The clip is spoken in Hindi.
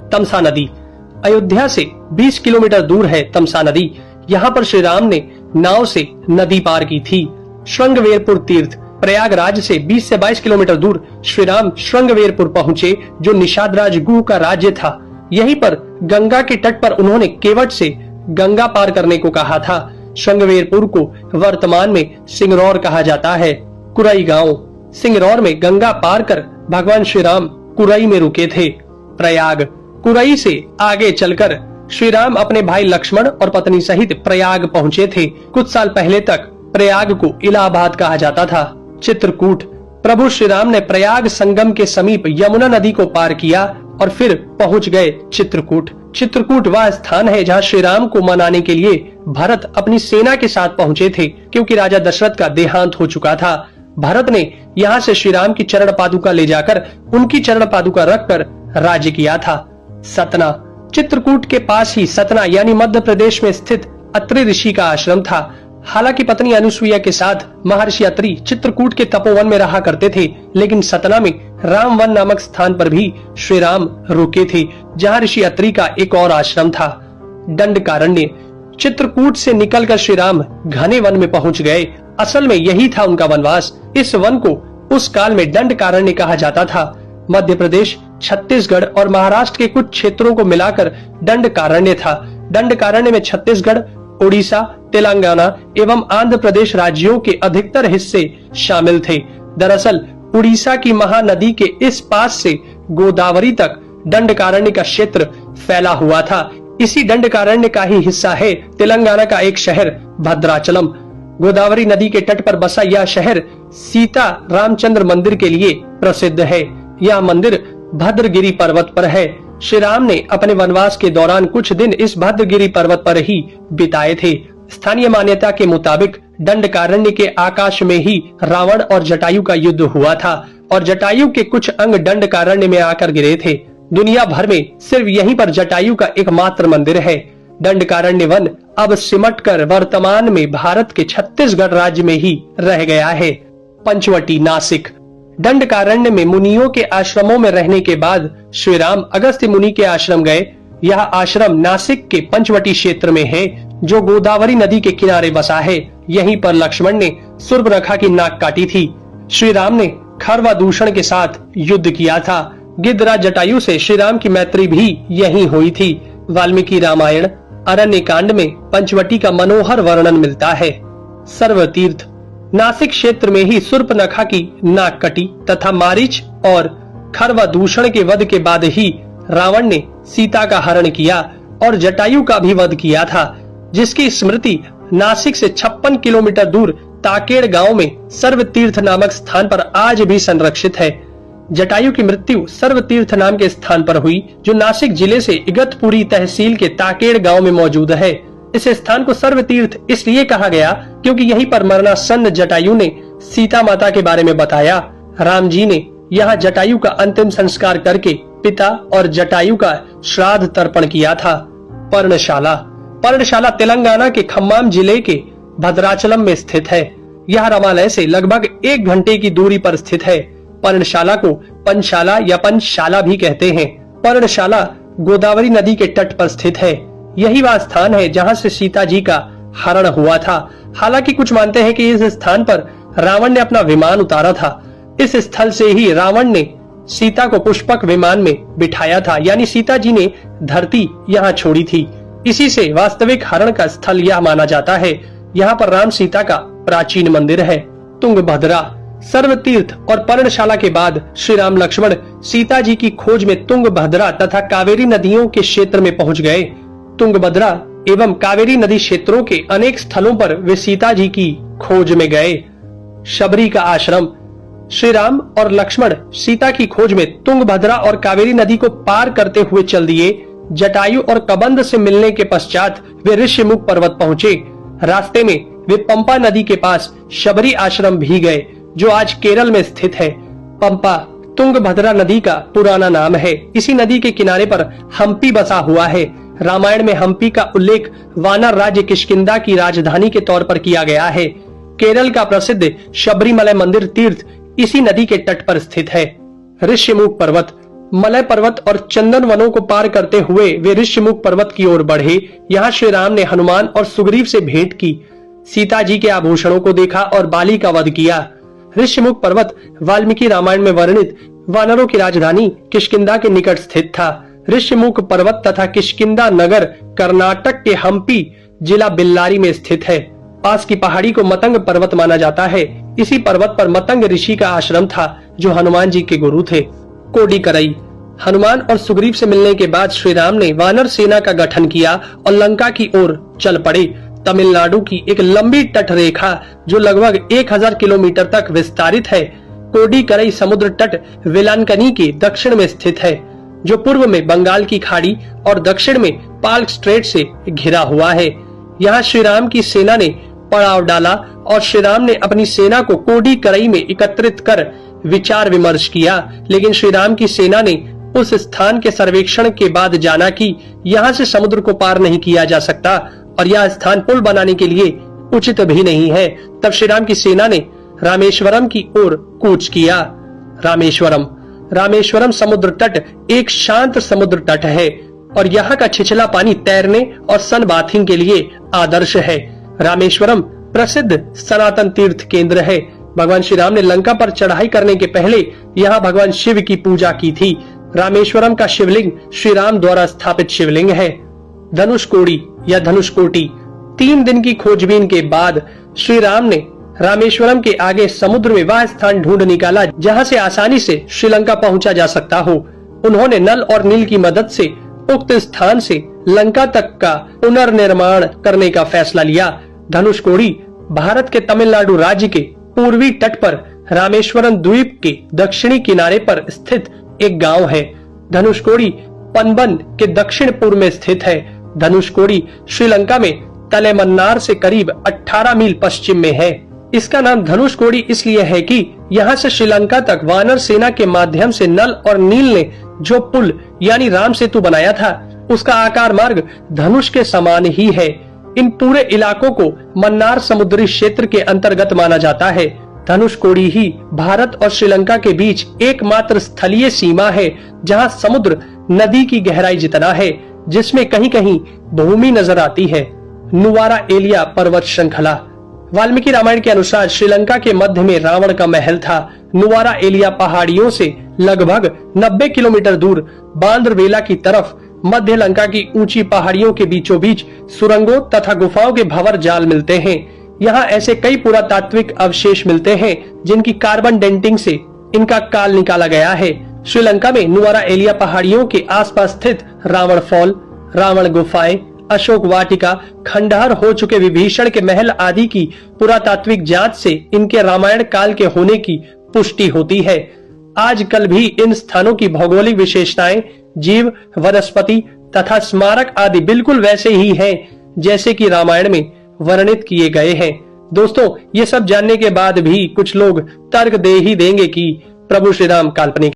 तमसा नदी। अयोध्या से 20 किलोमीटर दूर है तमसा नदी। यहाँ पर श्री राम ने नाव से नदी पार की थी। श्रृंगवेरपुर तीर्थ। प्रयागराज से 20 से 22 किलोमीटर दूर श्री राम श्रृंगवेरपुर पहुँचे, जो निषादराज गुह का राज्य था। यहीं पर गंगा के तट पर उन्होंने केवट से गंगा पार करने को कहा था। श्रृंगवेरपुर को वर्तमान में सिंगरौर कहा जाता है। कुरई गांव। सिंगरौर में गंगा पार कर भगवान श्री राम कुरई में रुके थे। प्रयाग। कुरई से आगे चलकर श्री राम अपने भाई लक्ष्मण और पत्नी सहित प्रयाग पहुँचे थे। कुछ साल पहले तक प्रयाग को इलाहाबाद कहा जाता था। चित्रकूट। प्रभु श्री राम ने प्रयाग संगम के समीप यमुना नदी को पार किया और फिर पहुंच गए चित्रकूट। चित्रकूट वह स्थान है जहां श्री राम को मनाने के लिए भरत अपनी सेना के साथ पहुंचे थे, क्योंकि राजा दशरथ का देहांत हो चुका था। भरत ने यहां से श्री राम की चरण पादुका ले जाकर उनकी चरण पादुका रखकर राज्य किया था। सतना। चित्रकूट के पास ही सतना यानी मध्य प्रदेश में स्थित अत्रि ऋषि का आश्रम था। हालांकि पत्नी अनुसुईया के साथ महर्षि अत्रि चित्रकूट के तपोवन में रहा करते थे, लेकिन सतना में रामवन नामक स्थान पर भी श्री राम रुके थे, जहां ऋषि अत्रि का एक और आश्रम था। दंडकारण्य। चित्रकूट से निकलकर श्री राम घने वन में पहुंच गए। असल में यही था उनका वनवास। इस वन को उस काल में दंडकारण्य कहा जाता था। मध्य प्रदेश, छत्तीसगढ़ और महाराष्ट्र के कुछ क्षेत्रों को मिलाकर दंडकारण्य था। दंडकारण्य में छत्तीसगढ़, उड़ीसा, तेलंगाना एवं आंध्र प्रदेश राज्यों के अधिकतर हिस्से शामिल थे। दरअसल उड़ीसा की महानदी के इस पास से गोदावरी तक दंडकारण्य का क्षेत्र फैला हुआ था। इसी दंडकारण्य का ही हिस्सा है तेलंगाना का एक शहर भद्राचलम। गोदावरी नदी के तट पर बसा यह शहर सीता रामचंद्र मंदिर के लिए प्रसिद्ध है। यह मंदिर भद्रगिरी पर्वत पर है। श्री राम ने अपने वनवास के दौरान कुछ दिन इस भद्रगिरी पर्वत पर ही बिताए थे। स्थानीय मान्यता के मुताबिक दंडकारण्य के आकाश में ही रावण और जटायु का युद्ध हुआ था और जटायु के कुछ अंग दंडकारण्य में आकर गिरे थे। दुनिया भर में सिर्फ यहीं पर जटायु का एकमात्र मंदिर है। दंडकारण्य वन अब सिमटकर वर्तमान में भारत के छत्तीसगढ़ राज्य में ही रह गया है। पंचवटी, नासिक। दंडकारण्य में मुनियों के आश्रमों में रहने के बाद श्री राम अगस्त्य मुनि के आश्रम गए। यह आश्रम नासिक के पंचवटी क्षेत्र में है, जो गोदावरी नदी के किनारे बसा है। यहीं पर लक्ष्मण ने सूर्पनखा की नाक काटी थी। श्री राम ने खरवादूषण के साथ युद्ध किया था। गिद्धराज जटायु से श्री राम की मैत्री भी यहीं हुई थी। वाल्मीकि रामायण अरण्य कांड में पंचवटी का मनोहर वर्णन मिलता है। सर्वतीर्थ। नासिक क्षेत्र में ही सूर्पनखा की नाक कटी तथा मारीच और खरवादूषण के वध के बाद ही रावण ने सीता का हरण किया और जटायु का भी वध किया था, जिसकी स्मृति नासिक से 56 किलोमीटर दूर ताकेड़ गांव में सर्वतीर्थ नामक स्थान पर आज भी संरक्षित है। जटायु की मृत्यु सर्वतीर्थ नाम के स्थान पर हुई, जो नासिक जिले से इगतपुरी तहसील के ताकेड़ गांव में मौजूद है। इस स्थान को सर्वतीर्थ इसलिए कहा गया क्योंकि यहीं पर मरणासन्न जटायु ने सीता माता के बारे में बताया। राम जी ने यहाँ जटायु का अंतिम संस्कार करके पिता और जटायु का श्राद्ध तर्पण किया था। पर्णशाला। पर्णशाला तेलंगाना के खम्माम जिले के भद्राचलम में स्थित है। यह रामालय से लगभग 1 घंटे की दूरी पर स्थित है। पर्णशाला को पंचशाला या पंचशाला भी कहते हैं। पर्णशाला गोदावरी नदी के तट पर स्थित है। यही वह स्थान है जहां से सीता जी का हरण हुआ था। हालांकि कुछ मानते हैं कि इस स्थान पर रावण ने अपना विमान उतारा था। इस स्थल से ही रावण ने सीता को पुष्पक विमान में बिठाया था, यानी सीता जी ने धरती यहाँ छोड़ी थी। इसी से वास्तविक हरण का स्थल यह माना जाता है। यहाँ पर राम सीता का प्राचीन मंदिर है। तुंगभद्रा। सर्वतीर्थ और पर्णशाला के बाद श्री राम लक्ष्मण सीता जी की खोज में तुंगभद्रा तथा कावेरी नदियों के क्षेत्र में पहुंच गए। तुंगभद्रा एवं कावेरी नदी क्षेत्रों के अनेक स्थलों पर वे सीता जी की खोज में गए। शबरी का आश्रम। श्री राम और लक्ष्मण सीता की खोज में तुंगभद्रा और कावेरी नदी को पार करते हुए चल दिए। जटायु और कबंध से मिलने के पश्चात वे ऋषिमुख पर्वत पहुंचे। रास्ते में वे पंपा नदी के पास शबरी आश्रम भी गए, जो आज केरल में स्थित है। पंपा तुंगभद्रा नदी का पुराना नाम है। इसी नदी के किनारे पर हम्पी बसा हुआ है। रामायण में हम्पी का उल्लेख वानर राज्य किष्किंधा की राजधानी के तौर पर किया गया है। केरल का प्रसिद्ध शबरीमलय मंदिर तीर्थ इसी नदी के तट पर स्थित है। ऋषिमुख पर्वत। मलय पर्वत और चंदन वनों को पार करते हुए वे ऋषिमुख पर्वत की ओर बढ़े। यहाँ श्री राम ने हनुमान और सुग्रीव से भेंट की, सीता जी के आभूषणों को देखा और बाली का वध किया। ऋषिमुख पर्वत वाल्मीकि रामायण में वर्णित वानरों की राजधानी किष्किंधा के निकट स्थित था। ऋषिमुख पर्वत तथा किष्किंधा नगर कर्नाटक के हम्पी जिला बेल्लारी में स्थित है। पास की पहाड़ी को मतंग पर्वत माना जाता है। इसी पर्वत पर मतंग ऋषि का आश्रम था जो हनुमान जी के गुरु थे। कोडिकरई। हनुमान और सुग्रीव से मिलने के बाद श्री राम ने वानर सेना का गठन किया और लंका की ओर चल पड़े। तमिलनाडु की एक लंबी तट रेखा जो लगभग 1000 किलोमीटर तक विस्तारित है, कोडिकरई समुद्र तट वेलांकनी के दक्षिण में स्थित है, जो पूर्व में बंगाल की खाड़ी और दक्षिण में पाल्क स्ट्रेट से घिरा हुआ है। यहाँ श्री राम की सेना ने पड़ाव डाला और श्री राम ने अपनी सेना को कोडिकरई में एकत्रित कर विचार विमर्श किया, लेकिन श्री राम की सेना ने उस स्थान के सर्वेक्षण के बाद जाना कि यहाँ से समुद्र को पार नहीं किया जा सकता और यह स्थान पुल बनाने के लिए उचित भी नहीं है। तब श्री राम की सेना ने रामेश्वरम की ओर कूच किया। रामेश्वरम समुद्र तट एक शांत समुद्र तट है और यहाँ का छिछला पानी तैरने और सन बाथिंग के लिए आदर्श है। रामेश्वरम प्रसिद्ध सनातन तीर्थ केंद्र है। भगवान श्री राम ने लंका पर चढ़ाई करने के पहले यहाँ भगवान शिव की पूजा की थी। रामेश्वरम का शिवलिंग श्री राम द्वारा स्थापित शिवलिंग है। धनुषकोडी या धनुषकोटी। 3 दिन की खोजबीन के बाद श्री राम ने रामेश्वरम के आगे समुद्र में वह स्थान ढूंढ निकाला जहाँ से आसानी से श्रीलंका पहुँचा जा सकता हो। उन्होंने नल और नील की मदद से उक्त स्थान से लंका तक का पुनर्निर्माण करने का फैसला लिया। धनुषकोडी भारत के तमिलनाडु राज्य के पूर्वी तट पर रामेश्वरम द्वीप के दक्षिणी किनारे पर स्थित एक गांव है। धनुषकोडी पनबन के दक्षिण पूर्व में स्थित है। धनुषकोडी श्रीलंका में तलेमन्नार से करीब 18 मील पश्चिम में है। इसका नाम धनुषकोडी इसलिए है कि यहाँ से श्रीलंका तक वानर सेना के माध्यम से नल और नील ने जो पुल यानी राम सेतु बनाया था, उसका आकार मार्ग धनुष के समान ही है। इन पूरे इलाकों को मन्नार समुद्री क्षेत्र के अंतर्गत माना जाता है। धनुषकोडी ही भारत और श्रीलंका के बीच एकमात्र स्थलीय सीमा है जहाँ समुद्र नदी की गहराई जितना है, जिसमें कहीं कहीं भूमि नजर आती है। नुवारा एलिया पर्वत श्रृंखला। वाल्मीकि रामायण के अनुसार श्रीलंका के मध्य में रावण का महल था। नुवारा एलिया पहाड़ियों से लगभग 90 किलोमीटर दूर बांद्रवेला की तरफ मध्य लंका की ऊंची पहाड़ियों के बीचों बीच सुरंगों तथा गुफाओं के भंवर जाल मिलते हैं। यहाँ ऐसे कई पुरातात्विक अवशेष मिलते हैं जिनकी कार्बन डेंटिंग से इनका काल निकाला गया है। श्रीलंका में नुवारा एलिया पहाड़ियों के आसपास स्थित रावण फॉल, रावण गुफाएं, अशोक वाटिका, खंडहर हो चुके विभीषण के महल आदि की पुरातात्विक जांच से इनके रामायण काल के होने की पुष्टि होती है। आजकल भी इन स्थानों की भौगोलिक विशेषताएं, जीव, वनस्पति तथा स्मारक आदि बिल्कुल वैसे ही हैं जैसे कि रामायण में वर्णित किए गए हैं। दोस्तों, ये सब जानने के बाद भी कुछ लोग तर्क दे ही देंगे कि प्रभु श्री राम काल्पनिक